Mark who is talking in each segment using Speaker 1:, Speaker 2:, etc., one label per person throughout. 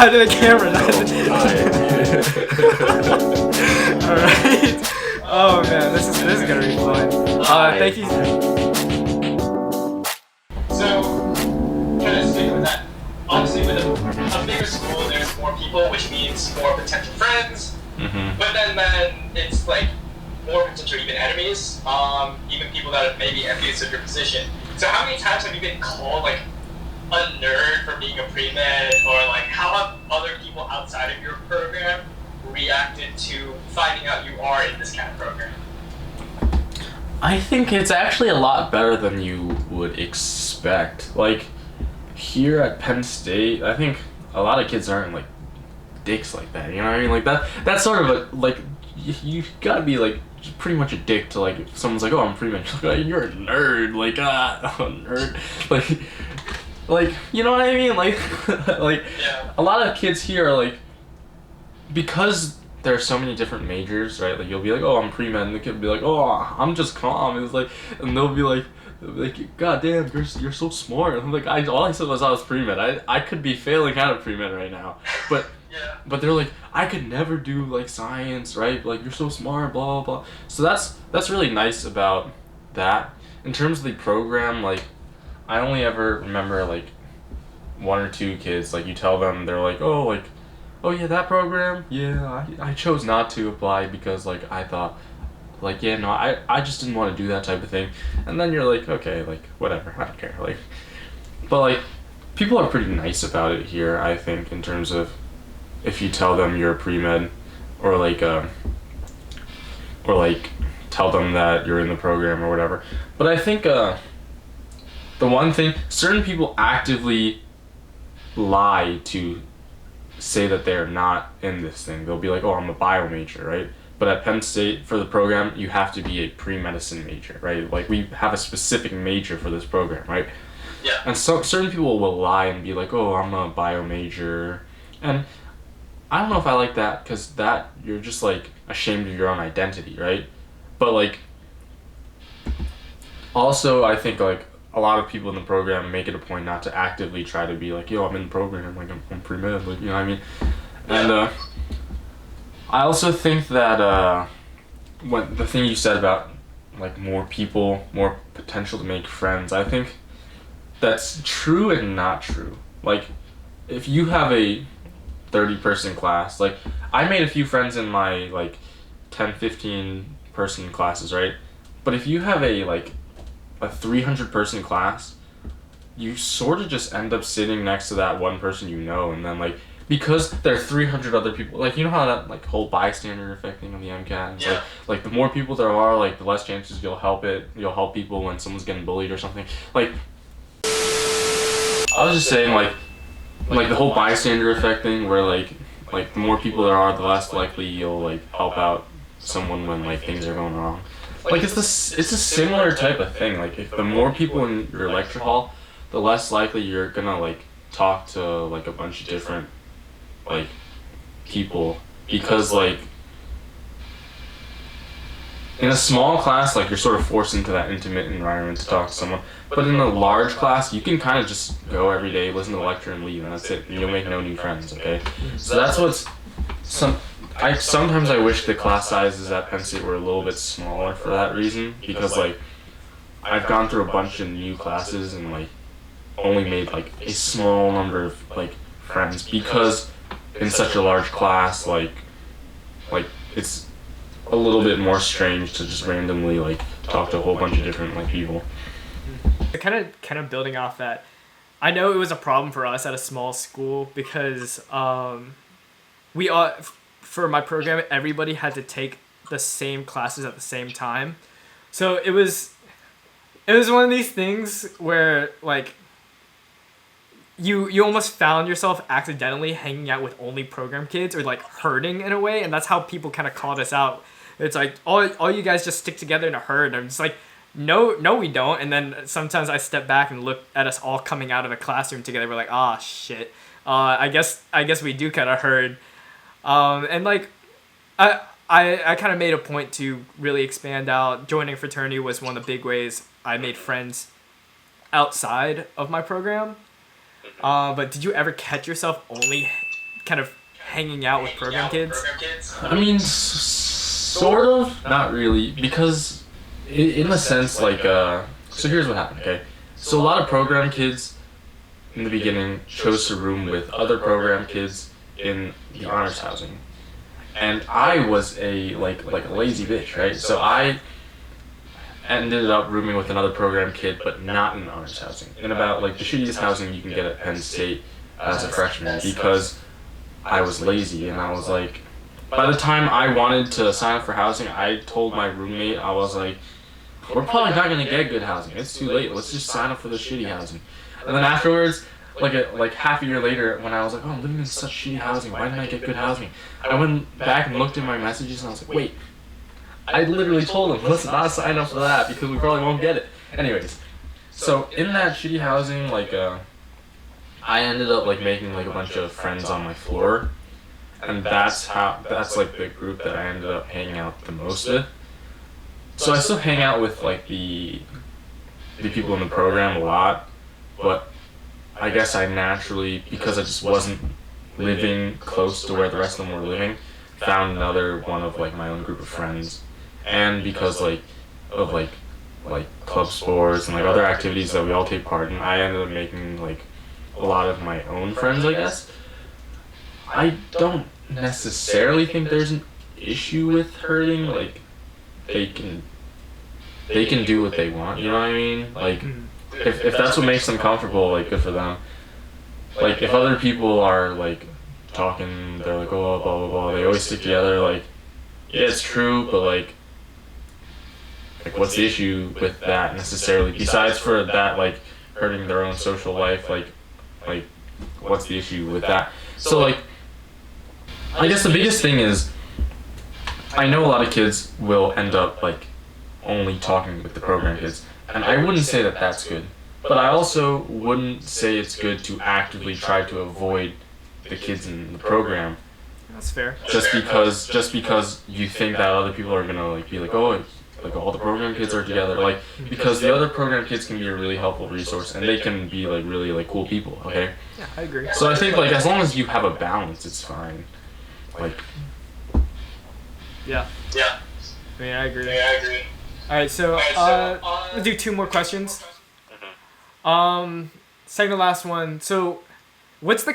Speaker 1: not in the camera. All right. Oh man, this is gonna be fun. Thank you.
Speaker 2: So, kind of sticking with that. Obviously, with a bigger school, there's more people, which means more potential friends.
Speaker 3: Mm-hmm.
Speaker 2: But then it's like more potential even enemies, even people that are maybe envious of your position. So how many times have you been called like a nerd for being a pre-med, or like how have other people outside of your program reacted to finding out you are in this kind of program?
Speaker 3: I think it's actually a lot better than you would expect. Like, here at Penn State, I think a lot of kids aren't like dicks like that, you know what I mean? Like that's sort of a, like, you gotta be like pretty much a dick to, like, if someone's like, oh, I'm pretty much like, you're a nerd, like, a nerd, like, you know what I mean? Like, like,
Speaker 2: Yeah.
Speaker 3: a lot of kids here are like, because there are so many different majors, right? Like, you'll be like, oh, I'm pre-med, and the kid will be like, oh, I'm just comm. It's like, and they'll be like, God damn, you're so smart. I'm like, all I said was I was pre-med. I could be failing out of pre-med right now, but
Speaker 2: Yeah.
Speaker 3: but they're like, I could never do like science, right? Like, you're so smart, blah blah blah. So that's really nice about that. In terms of the program, like, I only ever remember like one or two kids, like, you tell them, they're like, oh yeah, that program, yeah, I chose not to apply because, like, I thought, like, yeah, no, I just didn't want to do that type of thing. And then you're like, okay, like, whatever, I don't care, like. But, like, people are pretty nice about it here, I think, in terms of if you tell them you're a pre-med, or like tell them that you're in the program or whatever. But I think the one thing, certain people actively lie to say that they're not in this thing. They'll be like, oh, I'm a bio major, right? But at Penn State, for the program, you have to be a pre-medicine major, right? Like, we have a specific major for this program, right?
Speaker 2: Yeah.
Speaker 3: And so certain people will lie and be like, oh, I'm a bio major. And I don't know if I like that, because that, you're just, like, ashamed of your own identity, right? But, like, also, I think, like, a lot of people in the program make it a point not to actively try to be like, yo, I'm in the program, like, I'm pre-med, like, you know what I mean? And I also think that when the thing you said about, like, more people, more potential to make friends, I think that's true and not true. Like, if you have a 30-person class, like, I made a few friends in my, like, 10, 15-person classes, right? But if you have a 300-person class, you sort of just end up sitting next to that one person you know, and then, like, because there are 300 other people, like, you know how that, like, whole bystander effect thing on the MCAT? It's
Speaker 2: Yeah.
Speaker 3: like, the more people there are, like, the less chances you'll help people when someone's getting bullied or something. Like, I was just saying, like the whole bystander effect thing, where, like, the more people there are, the less likely you'll, like, help out someone when, like, things are going wrong. Like, it's a similar type of thing. Like, if the more people in your lecture hall, the less likely you're gonna, like, talk to, like, a bunch of different, like, people, because, like, in a small class, like, you're sort of forced into that intimate environment to talk to someone. But in a large class, you can kind of just go every day, listen to the lecture, and leave, and that's it. You'll make no new friends, okay? So that's what's sometimes I wish the class sizes at Penn State were a little bit smaller for that reason, because, like, I've gone through a bunch of new classes and, like, only made, like, a small number of, like, friends, because in such a large class, like it's a little bit more strange to just randomly, like, talk to a whole bunch of different, like, people.
Speaker 1: Kind of building off that, I know it was a problem for us at a small school because we all, for my program, everybody had to take the same classes at the same time. So it was one of these things where, like, you almost found yourself accidentally hanging out with only program kids, or, like, herding in a way, and that's how people kind of called us out. It's like, all you guys just stick together in a herd. And I'm just like, no, we don't. And then sometimes I step back and look at us all coming out of a classroom together. We're like, ah, shit. I guess we do kind of herd. And, like, I kind of made a point to really expand out. Joining a fraternity was one of the big ways I made friends outside of my program. But did you ever catch yourself only kind of hanging out with program kids?
Speaker 3: I mean, sort of, not really, because in a sense, like, so here's what happened, okay? So a lot of program kids in the beginning chose to room with other program kids in the honors housing. And I was a lazy bitch, right? So I ended up rooming with another program kid, but not in honors housing. In about like the shittiest housing you can get at Penn State as a freshman, because I was lazy and I was like, by the time I wanted to sign up for housing, I told my roommate, I was like, we're probably not gonna get good housing. It's too late. Let's just sign up for the shitty housing. And then afterwards, like half a year later, when I was like, oh, I'm living in such shitty housing. Why didn't I get good housing? I went back and looked at my messages and I was like, wait, I literally told him, let's not sign up for that because we probably won't get it. Anyways, so in that shitty housing, I ended up making a bunch of friends on my floor, and that's the group that I ended up hanging out the most with. So I still hang out with the people in the program a lot, but I guess I naturally, because I just wasn't living close to where the rest of them were living, found another one of my own group of friends, and because of club sports and other activities that we all take part in, I ended up making a lot of my own friends, I guess. I don't necessarily think there's an issue with hurting. They can do what they want, you know what I mean? If that's what makes them comfortable, good for them. If other people are talking, they're oh, blah blah blah, they always stick together, yeah, it's true, but what's the issue with that necessarily, besides for that hurting their own social life? What's the issue with that? So I guess the biggest thing is, I know a lot of kids will end up only talking with the program kids, and I wouldn't say that that's good, but I also wouldn't say it's good to actively try to avoid the kids in the program.
Speaker 1: That's fair.
Speaker 3: Just because you think that other people are gonna be oh, all the program kids are together, because the other program kids can be a really helpful resource, and they can be really cool people. Okay.
Speaker 1: Yeah, I agree.
Speaker 3: So I think as long as you have a balance, it's fine.
Speaker 1: Yeah.
Speaker 2: Yeah.
Speaker 1: I mean, I agree.
Speaker 2: Yeah, I agree.
Speaker 1: All right, so we'll do 2 more questions. Second to last one. So, what's the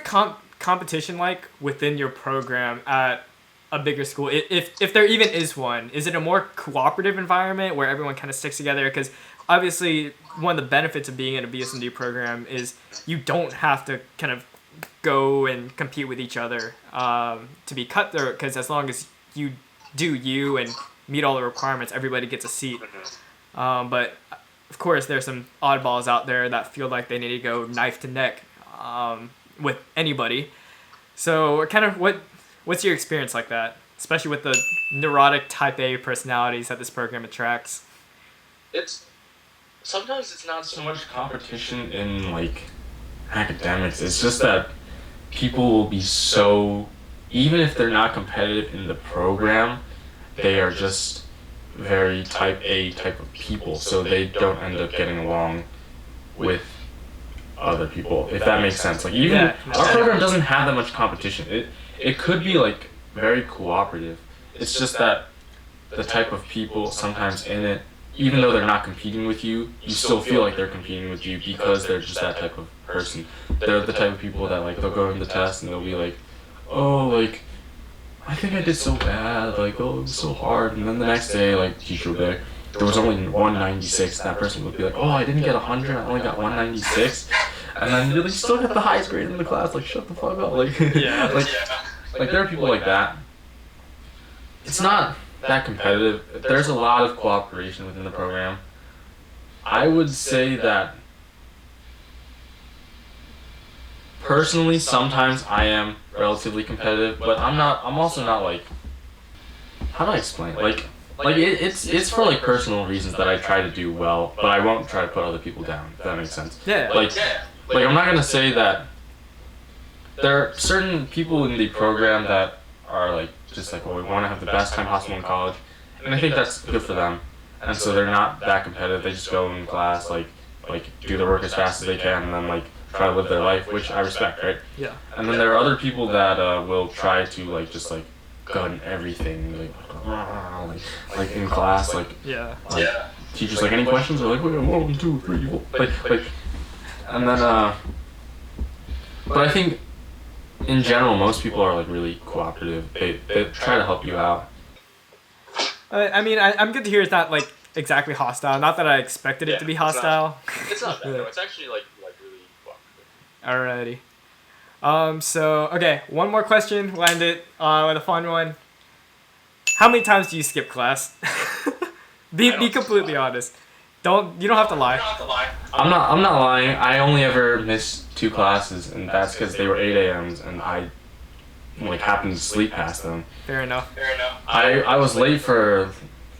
Speaker 1: competition like within your program at a bigger school, if there even is one? Is it a more cooperative environment where everyone kind of sticks together? Because obviously, one of the benefits of being in a BS&D program is you don't have to kind of go and compete with each other to be cutthroat, because as long as you do you and meet all the requirements, everybody gets a seat. But of course, there's some oddballs out there that feel like they need to go knife to neck with anybody. So kind of what's your experience like that, especially with the neurotic type A personalities that this program attracts?
Speaker 3: Sometimes it's not so much competition in academics. It's just that people will be so, even if they're not competitive in the program, they are just very type A type of people, so they don't end up getting along with other people, if that makes sense. Our program doesn't have that much competition. It could be very cooperative. It's just that the type of people sometimes in it, even though they're not competing with you, you still feel like they're competing with you because they're just that type of person. They're the type of people that they'll go in the test and they'll be oh, I think I did so bad, oh, it was so hard, and then the next day, teacher would be there was only 196, and that person would be oh, I didn't get 100, I only got 196, and then you still got the highest grade in the class, shut the fuck up, there are people like that. It's not that competitive. There's a lot of cooperation within the program. I would say that personally, sometimes I am relatively competitive, but I'm also not how do I explain it? It's for personal reasons that I try to do well, but I won't try to put other people down, if that makes sense.
Speaker 1: Yeah.
Speaker 3: I'm not gonna say that there are certain people in the program that are just we want to have the best time possible in college, and I think that's good for them, and so they're not that competitive. They just go in class, do the work as fast as they can, and then try to live their life, which I respect, right?
Speaker 1: Yeah.
Speaker 3: And then there are other people that will try to like just like gun everything, like in class, like
Speaker 1: Yeah.
Speaker 3: teachers like any questions, are like, okay, 1, 2, 3, 4, like, and then but I think in general most people are like really cooperative. They try to help you out.
Speaker 1: I mean, I'm good to hear it's not like exactly hostile. Not that I expected it to be hostile.
Speaker 3: It's not that. No, it's actually like really cooperative.
Speaker 1: Alrighty. So okay, one more question. We'll end it with a fun one. How many times do you skip class? Be completely honest. You don't have to lie.
Speaker 3: I'm not lying. I only ever missed 2 classes, and that's because they were 8 a.m.s, and I like happened to sleep past them.
Speaker 1: Fair enough.
Speaker 3: I was late for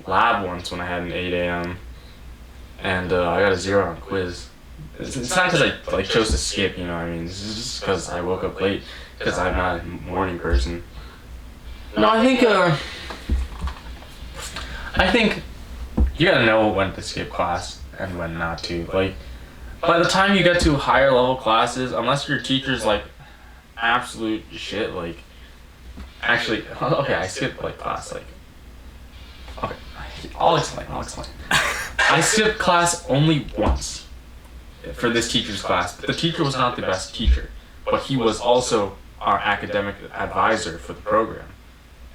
Speaker 3: lab once when I had an 8 a.m. and I got a 0 on quiz. It's not because I like chose to skip, you know what I mean? It's just because I woke up late because I'm not a morning person. No, I think you gotta know when to skip class and when not to. Like, by the time you get to higher level classes, unless your teacher's like absolute shit, like, actually, okay, I skipped like class, like, okay, I'll explain. I skipped class only once for this teacher's class. The teacher was not the best teacher, but he was also our academic advisor for the program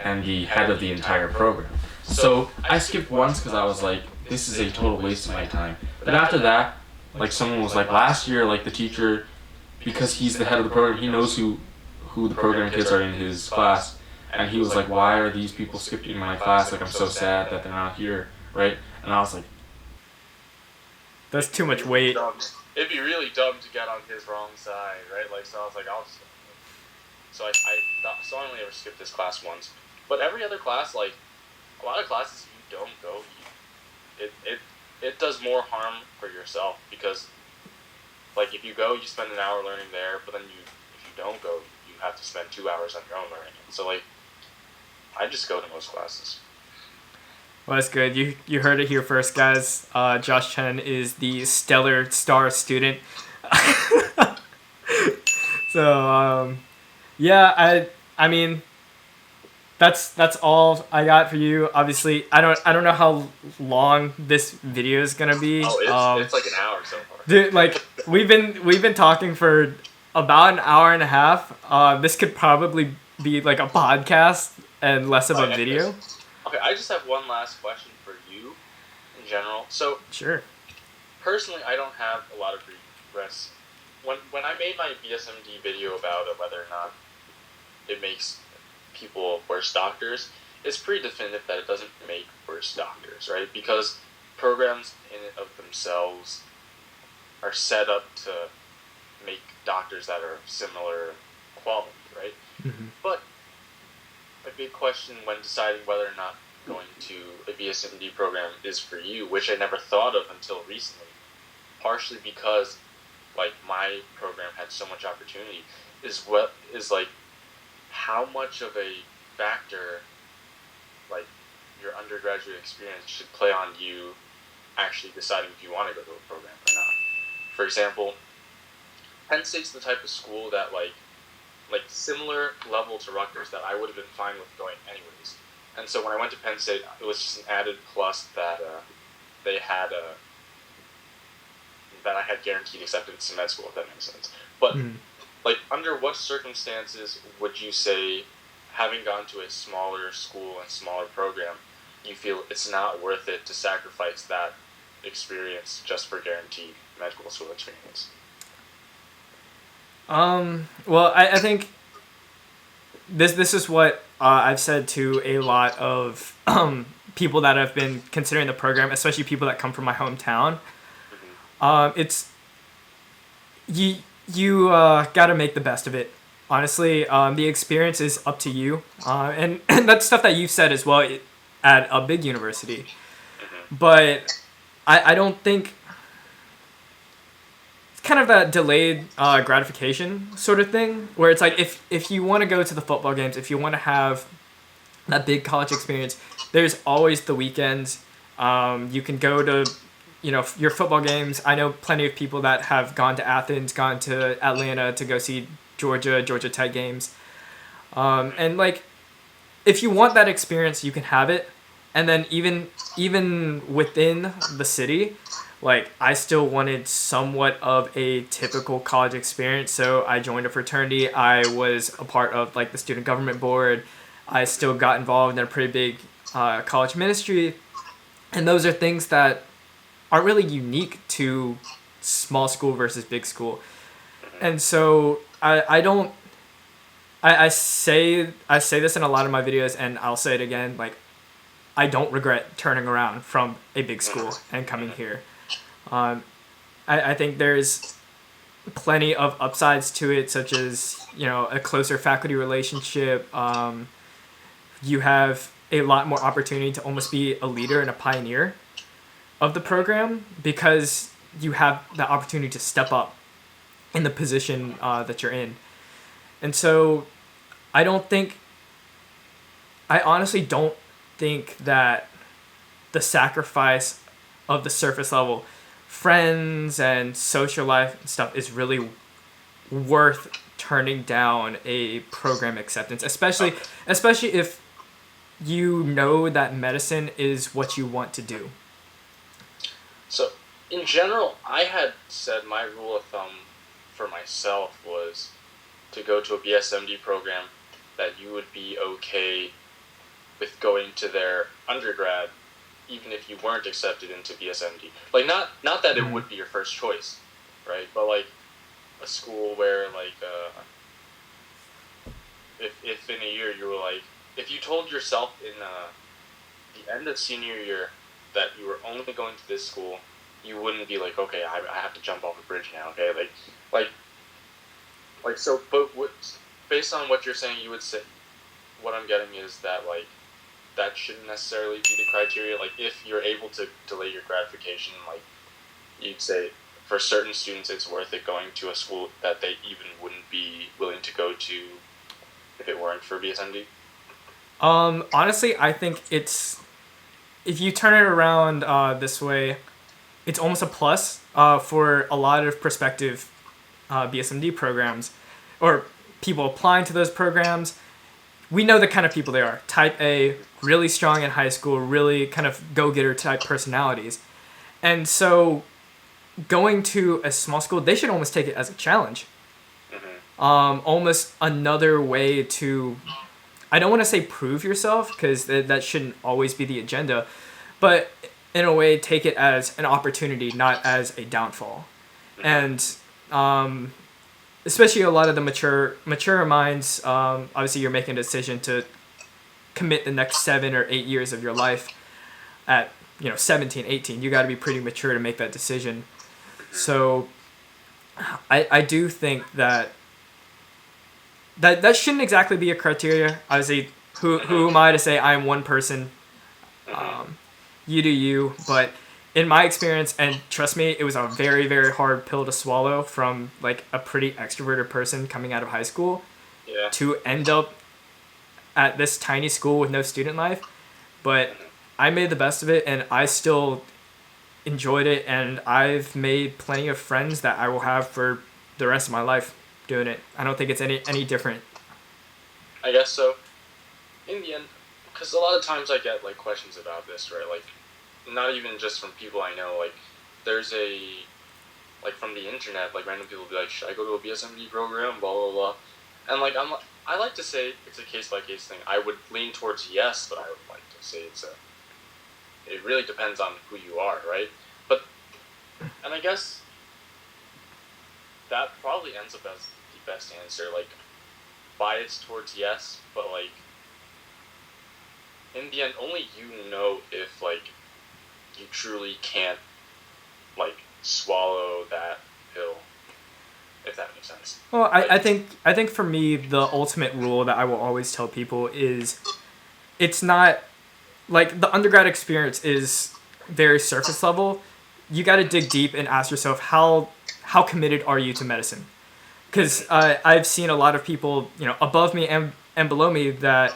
Speaker 3: and the head of the entire program. So I skipped once because I was like, this is a total waste of my time. But after that, like someone was like, last year, like the teacher, because he's the head of the program, he knows who the program kids are in his class. And he was like, why are these people skipping my class? Like, I'm so sad that they're not here, right? And I was like,
Speaker 1: that's too much weight.
Speaker 3: It'd be really dumb to get on his wrong side, right? Like, so I was like, I'll just go. So I only ever skipped this class once. But every other class, like, a lot of classes you don't go, it does more harm for yourself because, like, if you go, you spend an hour learning there, but then if you don't go, you have to spend 2 hours on your own learning. So, like, I just go to most classes.
Speaker 1: Well, that's good. You heard it here first, guys. Josh Chen is the stellar star student. So, yeah, I mean, that's all I got for you. Obviously, I don't know how long this video is gonna be.
Speaker 3: Oh, it's like an hour so far.
Speaker 1: Dude, like we've been talking for about an hour and a half. This could probably be like a podcast and less of a video.
Speaker 3: Okay, I just have one last question for you in general. So,
Speaker 1: sure.
Speaker 3: Personally, I don't have a lot of regrets. When I made my BSMD video about whether or not it makes people worse doctors, it's pretty definitive that it doesn't make worse doctors, right? Because programs in and of themselves are set up to make doctors that are similar quality, right?
Speaker 1: Mm-hmm.
Speaker 3: But a big question when deciding whether or not going to a BSMD program is for you, which I never thought of until recently, partially because like my program had so much opportunity, is like how much of a factor like your undergraduate experience should play on you actually deciding if you want to go to a program or not. For example, Penn State's the type of school that like similar level to Rutgers that I would have been fine with going anyways. And so when I went to Penn State, it was just an added plus that they had that I had guaranteed acceptance to med school, if that makes sense. But like, under what circumstances would you say, having gone to a smaller school and smaller program, you feel it's not worth it to sacrifice that experience just for guaranteed medical school experience?
Speaker 1: Well, I think this is what I've said to a lot of people that have been considering the program, especially people that come from my hometown. It's you gotta make the best of it. Honestly, the experience is up to you, and that's stuff that you've said as well at a big university. But I don't think it's kind of that delayed gratification sort of thing, where it's like if you want to go to the football games, if you want to have that big college experience, there's always the weekends. You can go to your football games. I know plenty of people that have gone to Athens, gone to Atlanta to go see Georgia Tech games. And like, if you want that experience, you can have it. And then even within the city, like, I still wanted somewhat of a typical college experience. So I joined a fraternity. I was a part of like the student government board. I still got involved in a pretty big college ministry. And those are things that aren't really unique to small school versus big school. And so I say this in a lot of my videos, and I'll say it again, like, I don't regret turning around from a big school and coming here. I think there's plenty of upsides to it, such as, a closer faculty relationship. You have a lot more opportunity to almost be a leader and a pioneer of the program, because you have the opportunity to step up in the position that you're in. And so I honestly don't think that the sacrifice of the surface level friends and social life and stuff is really worth turning down a program acceptance, especially if you know that medicine is what you want to do.
Speaker 3: So, in general, I had said my rule of thumb for myself was to go to a BSMD program, that you would be okay with going to their undergrad even if you weren't accepted into BSMD. Like, not that it would be your first choice, right? But like a school where like if in a year you were like, if you told yourself in the end of senior year that you were only going to this school, you wouldn't be like, okay, I have to jump off a bridge now, okay? Like so, but based on what you're saying, you would say, what I'm getting is that, like, that shouldn't necessarily be the criteria. Like, if you're able to delay your gratification, like, you'd say for certain students it's worth it going to a school that they even wouldn't be willing to go to if it weren't for BSMD.
Speaker 1: Honestly, I think if you turn it around this way, it's almost a plus for a lot of prospective BSMD programs, or people applying to those programs. We know the kind of people they are. Type A, really strong in high school, really kind of go-getter type personalities. And so going to a small school, they should almost take it as a challenge. Almost another way to, I don't want to say prove yourself, because that shouldn't always be the agenda, but in a way take it as an opportunity, not as a downfall. And especially a lot of the mature minds, obviously you're making a decision to commit the next 7 or 8 years of your life at 17, 18. You got to be pretty mature to make that decision. So I do think that shouldn't exactly be a criteria. Obviously, who am I to say I'm one person? You do you, but in my experience, and trust me, it was a very, very hard pill to swallow from like a pretty extroverted person coming out of high school to end up at this tiny school with no student life. But I made the best of it, and I still enjoyed it, and I've made plenty of friends that I will have for the rest of my life doing it. I don't think it's any different.
Speaker 3: I guess so. In the end, because a lot of times I get like questions about this, right? Like, not even just from people I know, like, there's like, from the internet, like, random people will be like, should I go to a BSMD program, blah, blah, blah. And, like, I like to say it's a case-by-case thing. I would lean towards yes, but I would like to say it really depends on who you are, right? But, and I guess that probably ends up as the best answer, like, biased towards yes, but, like, in the end, only you know if, like, you truly can't, like, swallow that pill, if that makes sense.
Speaker 1: Well, I think for me, the ultimate rule that I will always tell people is, it's not, like, the undergrad experience is very surface level. You got to dig deep and ask yourself, how committed are you to medicine? Because I've seen a lot of people, above me and below me that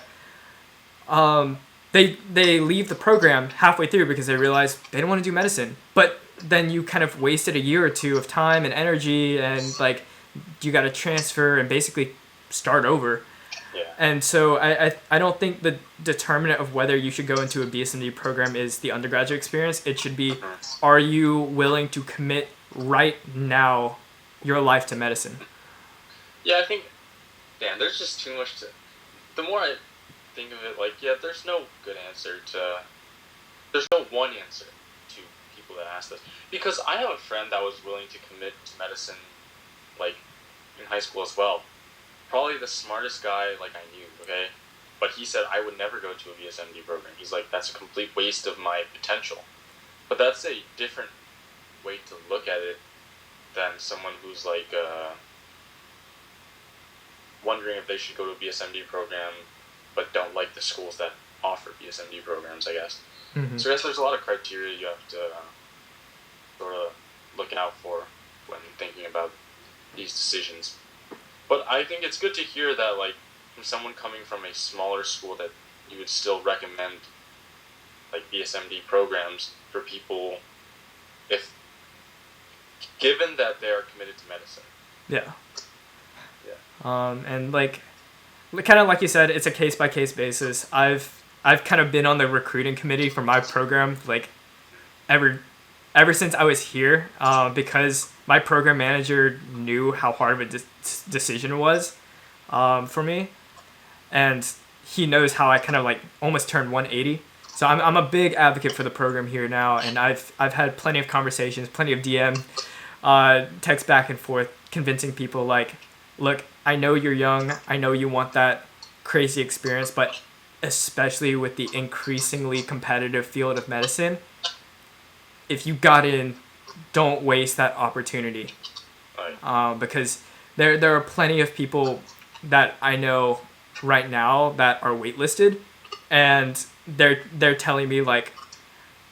Speaker 1: they leave the program halfway through because they realize they don't want to do medicine. But then you kind of wasted a year or two of time and energy, and like you got to transfer and basically start over.
Speaker 4: Yeah.
Speaker 1: And so I don't think the determinant of whether you should go into a BSMD program is the undergraduate experience. It should be, are you willing to commit right now your life to medicine?
Speaker 4: Yeah, I think, damn, there's just too much to... The more I think of it, like, yeah, there's no good answer to... There's no one answer to people that ask this. Because I have a friend that was willing to commit to medicine, like, in high school as well. Probably the smartest guy, like, I knew, okay? But he said, I would never go to a BSMD program. He's like, that's a complete waste of my potential. But that's a different way to look at it than someone who's, like, wondering if they should go to a BSMD program, but don't like the schools that offer BSMD programs, I guess.
Speaker 1: Mm-hmm.
Speaker 4: So I guess there's a lot of criteria you have to sort of look out for when thinking about these decisions. But I think it's good to hear that, like, from someone coming from a smaller school, that you would still recommend, like, BSMD programs for people if, given that they are committed to medicine.
Speaker 1: Yeah.
Speaker 4: Yeah.
Speaker 1: And like, kind of like you said, it's a case by case basis. I've kind of been on the recruiting committee for my program, like, ever since I was here, because my program manager knew how hard of a decision it was for me, and he knows how I kind of like almost turned 180. So I'm a big advocate for the program here now, and I've had plenty of conversations, plenty of DM text back and forth, convincing people like, look, I know you're young, I know you want that crazy experience, but especially with the increasingly competitive field of medicine, if you got in, don't waste that opportunity.
Speaker 4: Right.
Speaker 1: Because there are plenty of people that I know right now that are waitlisted, and they're telling me, like,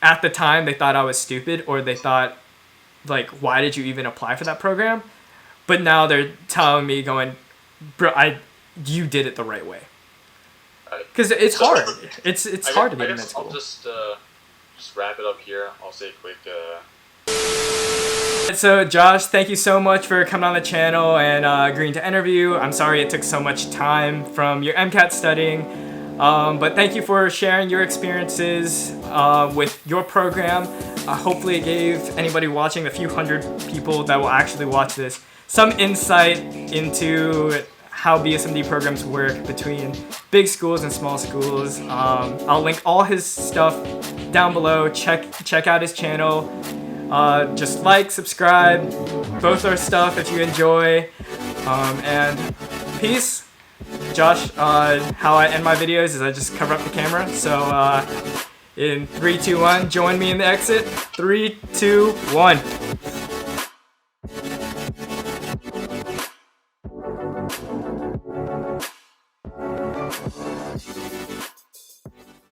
Speaker 1: at the time they thought I was stupid, or they thought, like, why did you even apply for that program? But now they're telling me, going, bro, you did it the right way. Because it's hard. It's hard to get in med school.
Speaker 4: I'll just wrap it up here. I'll say a quick...
Speaker 1: So, Josh, thank you so much for coming on the channel and agreeing to interview. I'm sorry it took so much time from your MCAT studying. But thank you for sharing your experiences with your program. Hopefully it gave anybody watching, a few hundred people that will actually watch this, some insight into how BSMD programs work between big schools and small schools. I'll link all his stuff down below. Check out his channel. Just like, subscribe, both our stuff if you enjoy. And peace. Josh, how I end my videos is I just cover up the camera. So in 3, 2, 1, join me in the exit. 3, 2, 1.